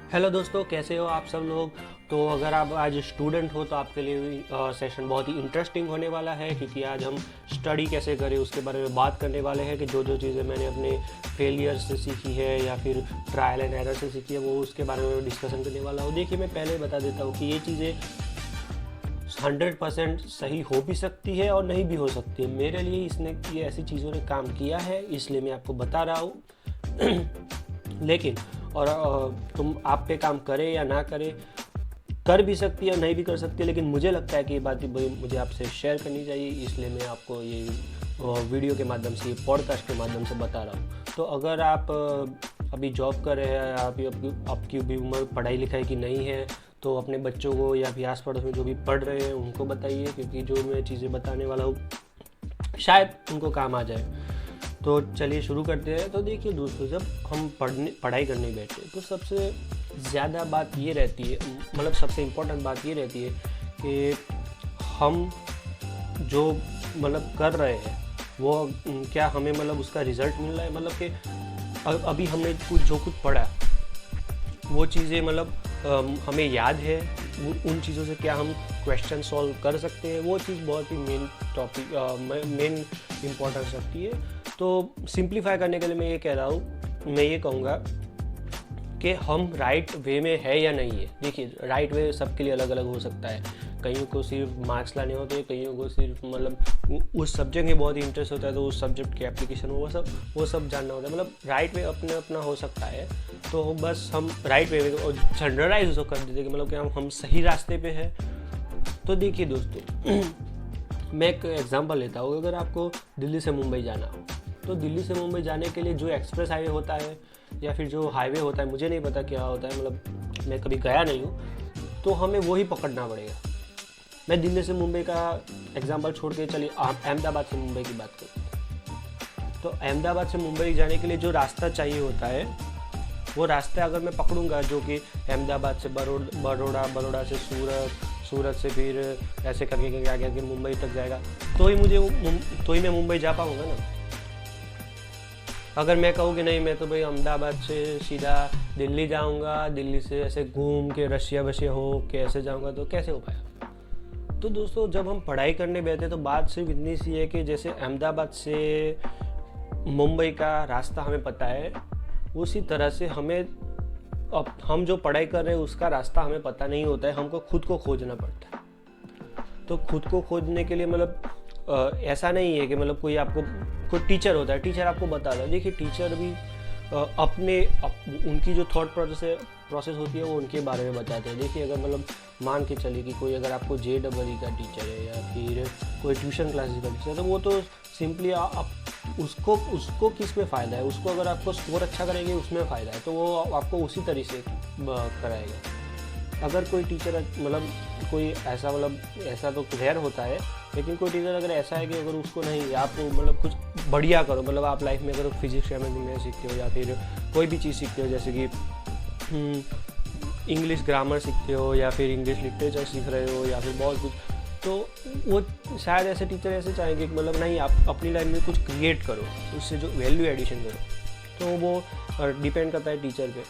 Hello दोस्तों, कैसे हो आप सब लोग। तो अगर आप आज स्टूडेंट हो तो आपके लिए सेशन बहुत ही इंटरेस्टिंग होने वाला है, क्योंकि आज हम स्टडी कैसे करें उसके बारे में बात करने वाले हैं कि जो जो चीज़ें मैंने अपने फेलियर से सीखी है या फिर ट्रायल एंड एरर से सीखी है वो उसके बारे में डिस्कशन करने वाला हूँ। देखिए, मैं पहले बता देता हूँ कि ये चीज़ें 100% सही हो भी सकती है और नहीं भी हो सकती है। मेरे लिए इसने ये ऐसी चीज़ों ने काम किया है, इसलिए मैं आपको बता रहा हूँ। लेकिन और तुम आप पे काम करे या ना करे, कर भी सकती है नहीं भी कर सकती है, लेकिन मुझे लगता है कि ये बात मुझे आपसे शेयर करनी चाहिए, इसलिए मैं आपको ये वीडियो के माध्यम से, पॉडकास्ट के माध्यम से बता रहा हूँ। तो अगर आप अभी जॉब कर रहे हैं, आपकी भी उम्र पढ़ाई लिखाई की नहीं है, तो अपने बच्चों को या फिर आस पड़ोस में जो भी पढ़ रहे हैं उनको बताइए, क्योंकि जो मैं चीज़ें बताने वाला हूँ शायद उनको काम आ जाए। तो चलिए शुरू करते हैं। तो देखिए दोस्तों, जब हम पढ़ाई करने बैठे तो सबसे ज़्यादा बात ये रहती है, मतलब सबसे इम्पोर्टेंट बात ये रहती है कि हम जो मतलब कर रहे हैं वो क्या हमें मतलब उसका रिज़ल्ट मिल रहा है, मतलब कि अभी हमने कुछ पढ़ा वो चीज़ें मतलब हमें याद है, उन चीज़ों से क्या हम क्वेश्चन सॉल्व कर सकते हैं, वो चीज़ बहुत ही मेन इम्पोर्टेंस रखती है। तो सिंप्लीफाई करने के लिए मैं ये कहूँगा कि हम राइट वे में है या नहीं है। देखिए, राइट वे सबके लिए अलग अलग हो सकता है। कईयों को सिर्फ मार्क्स लाने होते हैं, कईयों को सिर्फ मतलब उस सब्जेक्ट में बहुत ही इंटरेस्ट होता है तो उस सब्जेक्ट की एप्लीकेशन वो सब जानना होता है। मतलब राइट वे अपने अपना हो सकता है। तो बस हम राइट वे जनरलाइज उसको कर देते कि मतलब कि हम सही रास्ते पे हैं। तो देखिए दोस्तों, मैं एक एग्जांपल लेता हूँ। अगर आपको दिल्ली से मुंबई जाना हो तो दिल्ली से मुंबई जाने के लिए जो एक्सप्रेस हाईवे होता है या फिर जो हाईवे होता है, मुझे नहीं पता क्या होता है, मतलब मैं कभी गया नहीं हूँ, तो हमें वही पकड़ना पड़ेगा। मैं दिल्ली से मुंबई का एग्जांपल छोड़ के चलिए अहमदाबाद से मुंबई की बात करूँ। तो अहमदाबाद से मुंबई जाने के लिए जो रास्ता चाहिए होता है वो रास्ता अगर मैं पकड़ूंगा, जो कि अहमदाबाद से बड़ौदा से सूरत से फिर ऐसे करके आगे मुंबई तक जाएगा, तो ही मैं मुंबई जा पाऊँगा ना। अगर मैं कहूँ कि नहीं, मैं तो भाई अहमदाबाद से सीधा दिल्ली जाऊँगा, दिल्ली से ऐसे घूम के रशिया हो के ऐसे जाऊँगा, तो कैसे हो पाएगा। तो दोस्तों, जब हम पढ़ाई करने बैठे तो बात सिर्फ इतनी सी है कि जैसे अहमदाबाद से मुंबई का रास्ता हमें पता है, उसी तरह से हम जो पढ़ाई कर रहे हैं उसका रास्ता हमें पता नहीं होता है, हमको खुद को खोजना पड़ता है। तो खुद को खोजने के लिए मतलब ऐसा नहीं है कि मतलब कोई टीचर होता है, टीचर आपको बताता है। देखिए, टीचर भी उनकी जो थॉट प्रोसेस होती है वो उनके बारे में बताते हैं। देखिए, अगर मतलब मान के चलिए कि कोई अगर आपको JEE का टीचर है या फिर कोई ट्यूशन क्लासेस का टीचर है, तो वो तो सिंपली उसको किस में फ़ायदा है, उसको अगर आपको स्कोर अच्छा करेंगे उसमें फ़ायदा है, तो वो आपको उसी तरीके से कराएगा। अगर कोई टीचर मतलब ऐसा तो रेयर होता है, लेकिन कोई टीचर अगर ऐसा है कि अगर उसको नहीं, आप मतलब कुछ बढ़िया करो, मतलब आप लाइफ में अगर फिजिक्स केमिस्ट्री सीखते हो या फिर कोई भी चीज़ सीखते हो, जैसे कि इंग्लिश ग्रामर सीखते हो या फिर इंग्लिश लिटरेचर सीख रहे हो या फिर बहुत कुछ, तो वो शायद ऐसे टीचर ऐसे चाहेंगे कि मतलब नहीं, आप अपनी लाइफ में कुछ क्रिएट करो, उससे जो वैल्यू एडिशन करो। तो वो डिपेंड करता है टीचर पे।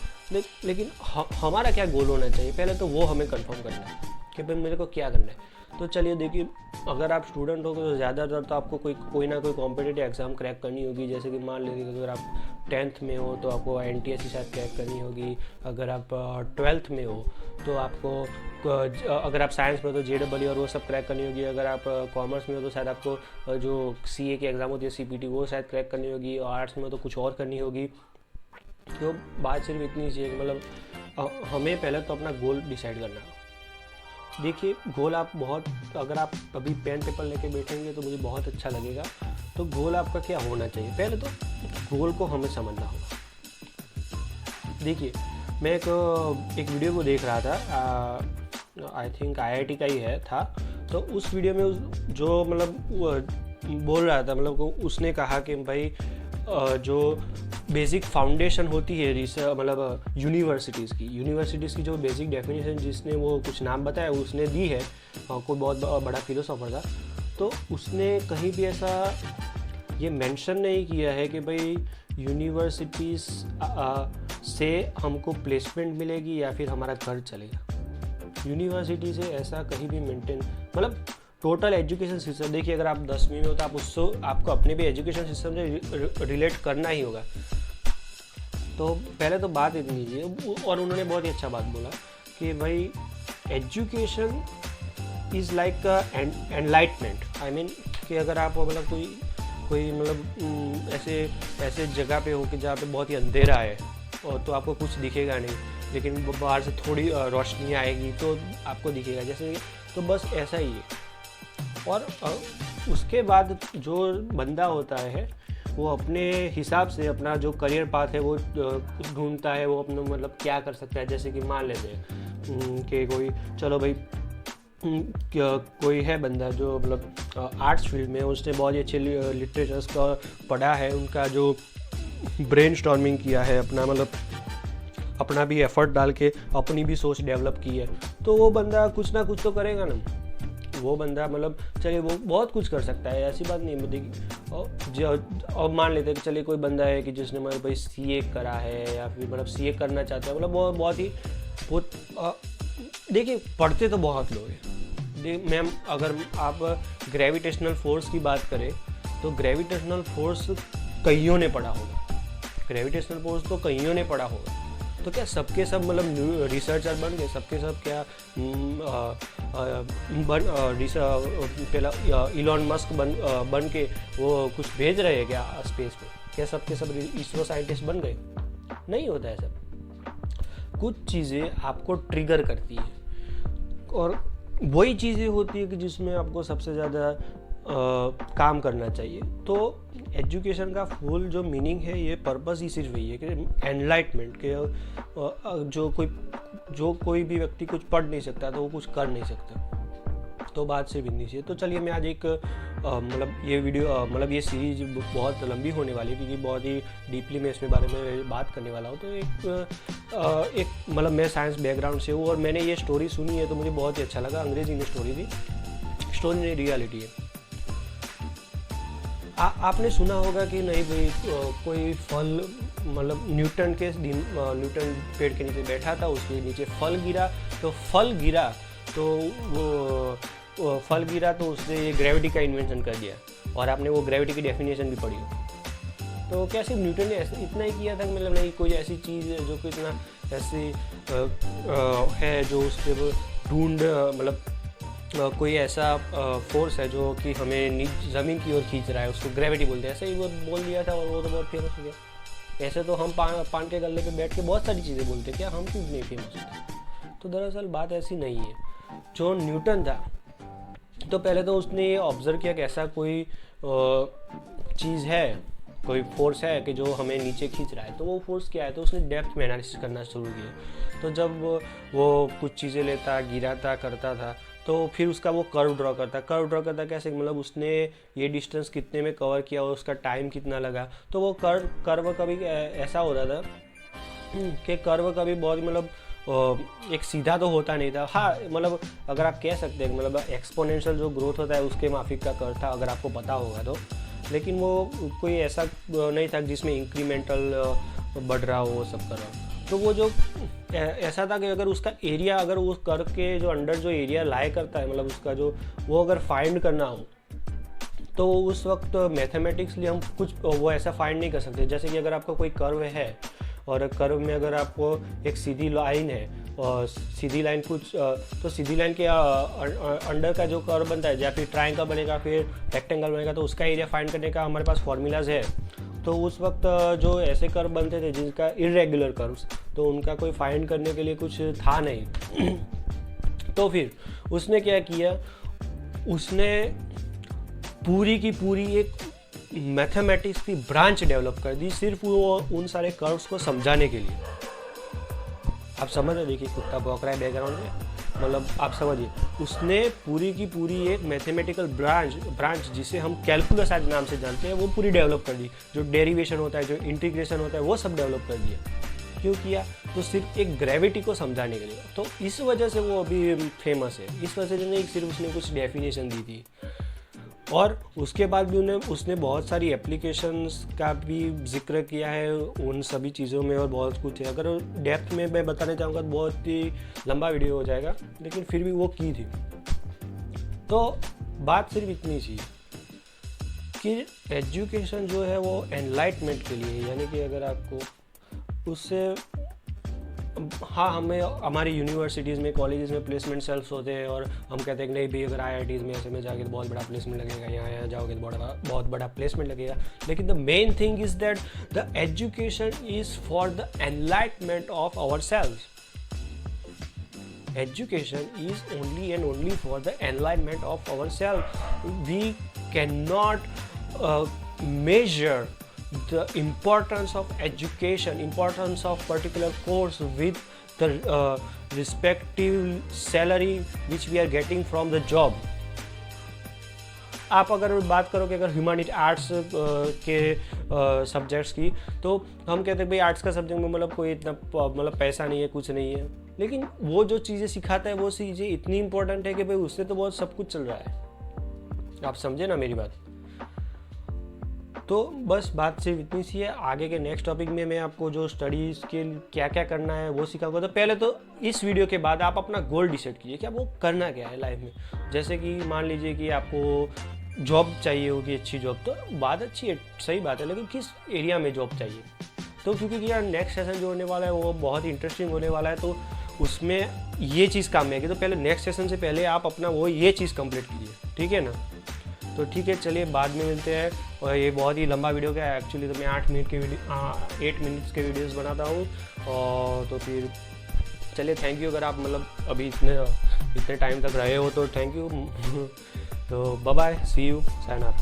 लेकिन हमारा क्या गोल होना चाहिए, पहले तो वो हमें कंफर्म करना है कि भाई मेरे को क्या करना है। तो चलिए देखिए, अगर आप स्टूडेंट हो तो ज़्यादातर तो आपको कोई ना कोई कॉम्पिटिटिव एग्ज़ाम क्रैक करनी होगी। जैसे कि मान लीजिए अगर आप 10th में हो तो आपको NTSC शायद क्रैक करनी होगी। अगर आप 12th में हो तो आपको, अगर आप साइंस में हो तो JEE और वो सब क्रैक करनी होगी। अगर आप कॉमर्स में हो तो शायद आपको जो CA की एग्ज़ाम होती है CPT, वो शायद क्रैक करनी होगी। और आर्ट्स में तो कुछ और करनी होगी। तो बात सिर्फ इतनी सी है कि मतलब हमें पहले तो अपना गोल डिसाइड करना है। देखिए, गोल अगर आप अभी पेन पेपर लेके बैठेंगे तो मुझे बहुत अच्छा लगेगा। तो गोल आपका क्या होना चाहिए, पहले तो गोल को हमें समझना होगा। देखिए, मैं एक वीडियो को देख रहा था, आई थिंक IIT का ही था। तो उस वीडियो में जो मतलब बोल रहा था, मतलब उसने कहा कि भाई जो बेसिक फाउंडेशन होती है मतलब यूनिवर्सिटीज़ की जो बेसिक डेफिनेशन जिसने वो कुछ नाम बताया उसने दी है, कोई बहुत बड़ा फिलोसोफर था। तो उसने कहीं भी ऐसा ये मेंशन नहीं किया है कि भाई यूनिवर्सिटीज़ से हमको प्लेसमेंट मिलेगी या फिर हमारा घर चलेगा। यूनिवर्सिटी से ऐसा कहीं भी मेंटेन, मतलब टोटल एजुकेशन सिस्टम देखिए, अगर आप 10वीं में हो तो आप उससे आपको अपने भी एजुकेशन सिस्टम से रिलेट करना ही होगा। तो पहले तो बात इतनी कीजिए, और उन्होंने बहुत ही अच्छा बात बोला कि भाई education is like enlightenment. I mean कि अगर आप मतलब कोई मतलब ऐसे जगह पे हो कि जहाँ पे बहुत ही अंधेरा है और तो आपको कुछ दिखेगा नहीं, लेकिन बाहर से थोड़ी रोशनी आएगी तो आपको दिखेगा, जैसे तो बस ऐसा ही है। और उसके बाद जो बंदा होता है वो अपने हिसाब से अपना जो करियर पाथ है वो ढूंढता है, वो अपना मतलब क्या कर सकता है। जैसे कि मान लेते हैं कि कोई, चलो भाई कोई है बंदा जो मतलब आर्ट्स फील्ड में, उसने बहुत ही अच्छे लिटरेचर्स का पढ़ा है, उनका जो ब्रेनस्टॉर्मिंग किया है, अपना मतलब अपना भी एफर्ट डाल के अपनी भी सोच डेवलप की है, तो वो बंदा कुछ ना कुछ तो करेगा ना। वो बंदा मतलब चलिए वो बहुत कुछ कर सकता है, ऐसी बात नहीं देखिए। और मान लेते हैं कि चलिए कोई बंदा है कि जिसने मतलब भाई CA करा है या फिर मतलब CA करना चाहता है, मतलब बहुत ही देखिए पढ़ते तो बहुत लोग हैं मैम। अगर आप ग्रेविटेशनल फोर्स की बात करें तो ग्रेविटेशनल फोर्स कईयों ने पढ़ा होगा, ग्रेविटेशनल फोर्स तो कईयों ने पढ़ा होगा। तो क्या सबके सब मतलब रिसर्चर बन गए, सबके सब क्या इलॉन मस्क बन के वो कुछ भेज रहे हैं क्या स्पेस में? क्या सबके सब इसरो साइंटिस्ट बन गए? नहीं होता है सब। कुछ चीज़ें आपको ट्रिगर करती है और वही चीज़ें होती है कि जिसमें आपको सबसे ज़्यादा काम करना चाहिए। तो एजुकेशन का फुल जो मीनिंग है, ये पर्पस ही सिर्फ यही है कि एनलाइटमेंट के जो कोई भी व्यक्ति कुछ पढ़ नहीं सकता तो वो कुछ कर नहीं सकता। तो बात सिर्फ इतनी सी है। तो चलिए मैं आज एक मतलब ये वीडियो मतलब ये सीरीज बहुत लंबी होने वाली है क्योंकि बहुत ही डीपली मैं इसमें बारे में बात करने वाला हूँ। तो एक मतलब मैं साइंस बैकग्राउंड से हूँ और मैंने ये स्टोरी सुनी है तो मुझे बहुत ही अच्छा लगा। अंग्रेजी में स्टोरी थी, स्टोरी नहीं रियलिटी है। आपने सुना होगा कि नहीं भाई कोई फल मतलब न्यूटन पेड़ के नीचे बैठा था, उसके नीचे फल गिरा तो वो फल गिरा तो उसने ये ग्रेविटी का इन्वेंशन कर दिया और आपने वो ग्रेविटी की डेफिनेशन भी पढ़ी हो। तो क्या सिर्फ न्यूटन ने ऐसे इतना ही किया था कि मतलब नहीं कोई ऐसी चीज़ है जो कि इतना ऐसी है जो उसके ढूंढ मतलब कोई ऐसा फोर्स है जो कि हमें ज़मीन की ओर खींच रहा है, उसको ग्रेविटी बोलते हैं। ऐसे ही वो बोल दिया था और वो तो बहुत फेमस हो गया। ऐसे तो हम पान के गले पे बैठ के बहुत सारी चीज़ें बोलते हैं, क्या हम क्यों नहीं फेमस होते? तो दरअसल बात ऐसी नहीं है। जो न्यूटन था तो पहले तो उसने ये ऑब्जर्व किया कि ऐसा कोई चीज़ है, कोई फोर्स है कि जो हमें नीचे खींच रहा है। तो वो फोर्स क्या है, तो उसने डेप्थ में एनालिसिस करना शुरू किया। तो जब वो कुछ चीज़ें लेता, गिराता, करता था तो फिर उसका वो कर्व ड्रॉ करता कैसे, मतलब उसने ये डिस्टेंस कितने में कवर किया और उसका टाइम कितना लगा। तो वो कर्व कभी ऐसा होता था कि कर्व कभी बहुत मतलब एक सीधा तो होता नहीं था। हाँ मतलब अगर आप कह सकते हैं मतलब एक्सपोनेंशियल जो ग्रोथ होता है उसके माफिक का कर्व था, अगर आपको पता होगा तो। लेकिन वो कोई ऐसा नहीं था जिसमें इंक्रीमेंटल बढ़ रहा हो, वो सब कर रहा हो। तो वो जो ऐसा था कि अगर उसका एरिया, अगर उस कर्व के जो अंडर जो एरिया लाई करता है, मतलब उसका जो वो अगर फाइंड करना हो तो उस वक्त मैथमेटिक्सली हम कुछ वो ऐसा फाइंड नहीं कर सकते। जैसे कि अगर आपका कोई कर्व है और कर्व में अगर आपको एक सीधी लाइन है और सीधी लाइन कुछ तो सीधी लाइन के अंडर का जो कर्व बनता है, या फिर ट्रायंगल बनेगा, फिर रेक्टेंगल बनेगा, तो उसका एरिया फाइंड करने का हमारे पास फॉर्मूलाज है। तो उस वक्त जो ऐसे कर्व बनते थे जिनका इरेगुलर कर्व्स, तो उनका कोई फाइंड करने के लिए कुछ था नहीं। तो फिर उसने क्या किया, उसने पूरी की पूरी एक मैथमेटिक्स की ब्रांच डेवलप कर दी सिर्फ वो उन सारे कर्व्स को समझाने के लिए। आप समझ रहे, देखिए कुत्ता भौंक रहा है बैकग्राउंड में, मतलब आप समझिए उसने पूरी की पूरी एक मैथमेटिकल ब्रांच जिसे हम कैलकुलस आज नाम से जानते हैं वो पूरी डेवलप कर दी। जो डेरिवेशन होता है, जो इंटीग्रेशन होता है, वो सब डेवलप कर दिया। क्यों किया? तो सिर्फ एक ग्रेविटी को समझाने के लिए। तो इस वजह से वो अभी फेमस है। इस वजह से नहीं सिर्फ उसने कुछ डेफिनेशन दी थी। और उसके बाद भी उसने बहुत सारी एप्लीकेशंस का भी जिक्र किया है उन सभी चीज़ों में और बहुत कुछ है। अगर डेप्थ में मैं बताना चाहूँगा तो बहुत ही लंबा वीडियो हो जाएगा, लेकिन फिर भी वो की थी। तो बात सिर्फ इतनी सी कि एजुकेशन जो है वो एनलाइटमेंट के लिए, यानी कि अगर आपको उससे, हाँ, हमें हमारी यूनिवर्सिटीज़ में, कॉलेजेस में प्लेसमेंट सेल्स होते हैं और हम कहते हैं कि नहीं भाई अगर IITs में ऐसे में जाके तो बहुत बड़ा प्लेसमेंट लगेगा, यहाँ जाओगे तो बहुत बड़ा प्लेसमेंट लगेगा। लेकिन the main thing is that the education is for the enlightenment of our selves. Education is only and only for the enlightenment of ourselves. We cannot measure the importance of education, importance of particular course with the respective salary which we are getting from the job. आप अगर बात करो कि अगर humanity arts के subjects की, तो हम कहते हैं भाई आर्ट्स का सब्जेक्ट में मतलब कोई इतना मतलब पैसा नहीं है, कुछ नहीं है, लेकिन वो जो चीज़ें सिखाता है वो चीज़ें इतनी इंपॉर्टेंट है कि भाई उससे तो बहुत सब कुछ चल रहा है। आप समझे ना मेरी बात? तो बस बात सिर्फ इतनी सी है। आगे के नेक्स्ट टॉपिक में मैं आपको जो स्टडीज़ के क्या क्या करना है वो सिखाऊंगा। तो पहले तो इस वीडियो के बाद आप अपना गोल डिसाइड कीजिए कि आपको करना क्या है लाइफ में। जैसे कि मान लीजिए कि आपको जॉब चाहिए होगी, अच्छी जॉब, तो बात अच्छी है, सही बात है, लेकिन किस एरिया में जॉब चाहिए? तो क्योंकि यार नेक्स्ट सेशन जो होने वाला है वो बहुत ही इंटरेस्टिंग होने वाला है, तो उसमें ये चीज़ काम में आएगी। तो पहले नेक्स्ट सेशन से पहले आप अपना ये चीज़ कंप्लीट कीजिए, ठीक है ना? तो ठीक है, चलिए बाद में मिलते हैं। और ये बहुत ही लंबा वीडियो का है एक्चुअली, तो मैं 8 मिनट्स के वीडियोस बनाता हूँ। और तो फिर चलिए, थैंक यू। अगर आप मतलब अभी इतने टाइम तक रहे हो तो थैंक यू। तो bye bye, see you, sign up.